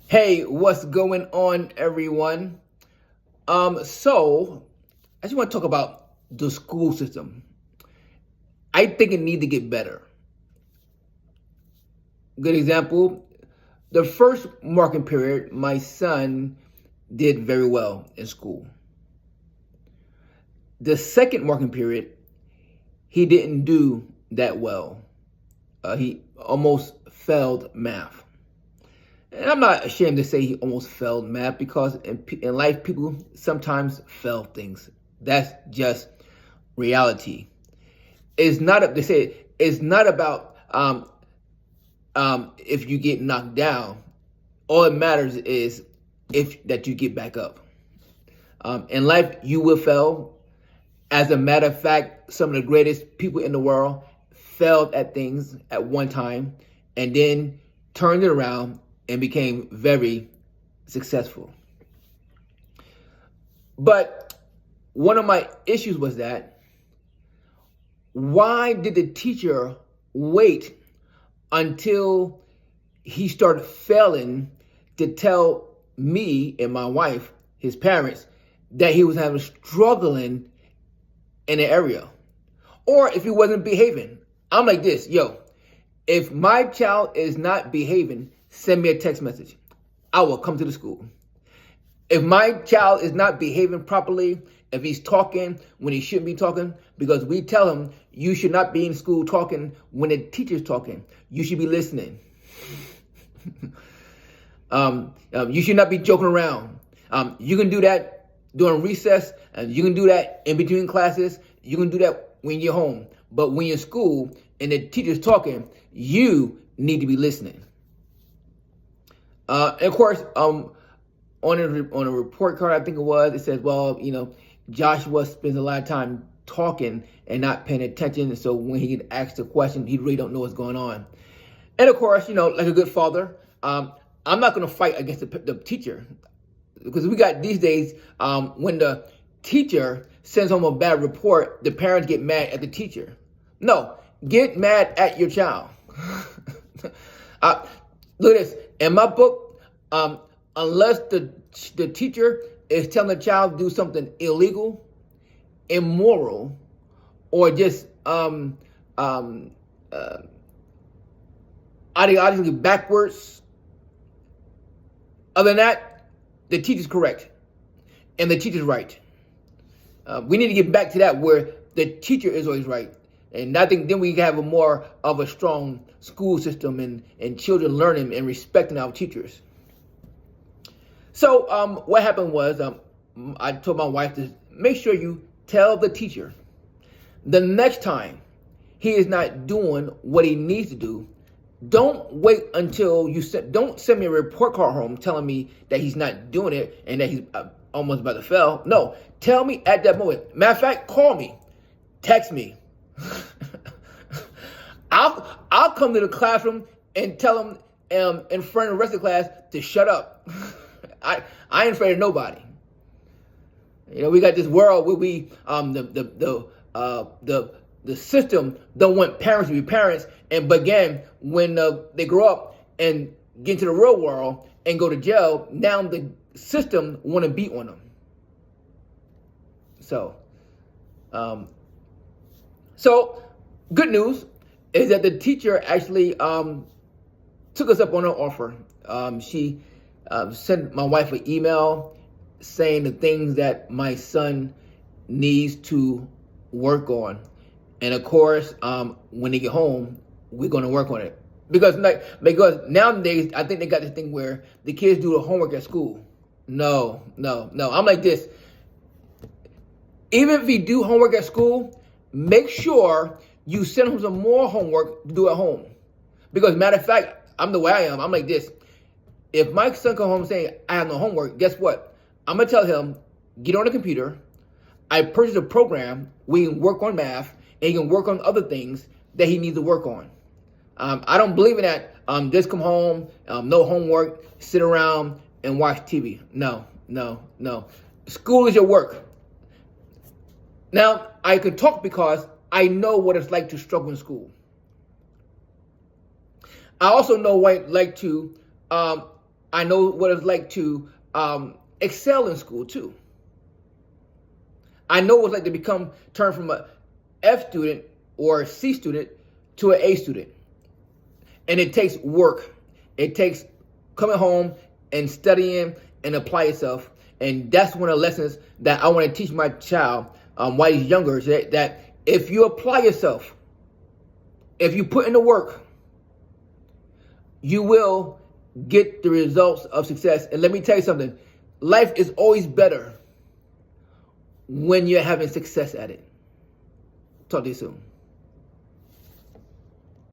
Hey, what's going on, everyone? So I just want to talk about the school system. I think it needs to get better. Good example, the first marking period, my son did very well in school. The second marking period, he didn't do that well. He almost failed math. And I'm not ashamed to say he almost failed math because in life, people sometimes fail things. That's just reality. It's not, they say, it's not about if you get knocked down. All it matters is if that you get back up. In life, you will fail. As a matter of fact, some of the greatest people in the world failed at things at one time and then turned it around and became very successful. But one of my issues was that why did the teacher wait until he started failing to tell me and my wife, his parents, that he was having struggling in an area? Or if he wasn't behaving. I'm like this, yo, if my child is not behaving, send me a text message. I will come to the school. If my child is not behaving properly, if he's talking when he shouldn't be talking, because we tell him you should not be in school talking when the teacher's talking. You should be listening. You should not be joking around. You can do that during recess, and you can do that in between classes. You can do that when you're home. But when you're in school and the teacher's talking, you need to be listening. And of course, on a report card, I think it says, well, Joshua spends a lot of time talking and not paying attention. So when he gets asked a question, he really don't know what's going on. And of course, like a good father, I'm not going to fight against the teacher, because we got these days when the teacher sends home a bad report, the parents get mad at the teacher. No, get mad at your child. Look at this. In my book, unless the teacher is telling the child to do something illegal, immoral, or just ideologically backwards, other than that, the teacher's correct and the teacher's right. We need to get back to that where the teacher is always right. And I think then we have a more of a strong school system and children learning and respecting our teachers. So what happened was I told my wife to make sure you tell the teacher the next time he is not doing what he needs to do. Don't wait until don't send me a report card home telling me that he's not doing it and that he's almost about to fail. No, tell me at that moment. Matter of fact, call me, text me. I'll come to the classroom and tell him in front of the rest of the class to shut up. I ain't afraid of nobody. We got this world where we the system don't want parents to be parents, but again, when they grow up and get into the real world and go to jail, now the system want to beat on them. So good news is that the teacher actually took us up on her offer. She sent my wife an email saying the things that my son needs to work on. And of course, when they get home, we're going to work on it. Because nowadays, I think they got this thing where the kids do the homework at school. No. I'm like this. Even if you do homework at school, make sure you send him some more homework to do at home. Because matter of fact, I'm the way I am. I'm like this. If my son comes home saying, I have no homework, guess what? I'm going to tell him, get on the computer. I purchased a program where he can work on math and he can work on other things that he needs to work on. I don't believe in that. Just come home, no homework, sit around and watch TV. No. School is your work. Now, I could talk because I know what it's like to struggle in school. I also know what it's like to I know what it's like to excel in school too. I know what it's like to turn from a F student or a C student to an A student. And it takes work. It takes coming home and studying and apply yourself. And that's one of the lessons that I want to teach my child while he's younger, that if you apply yourself, if you put in the work, you will get the results of success. And let me tell you something, life is always better when you're having success at it. Talk to you soon.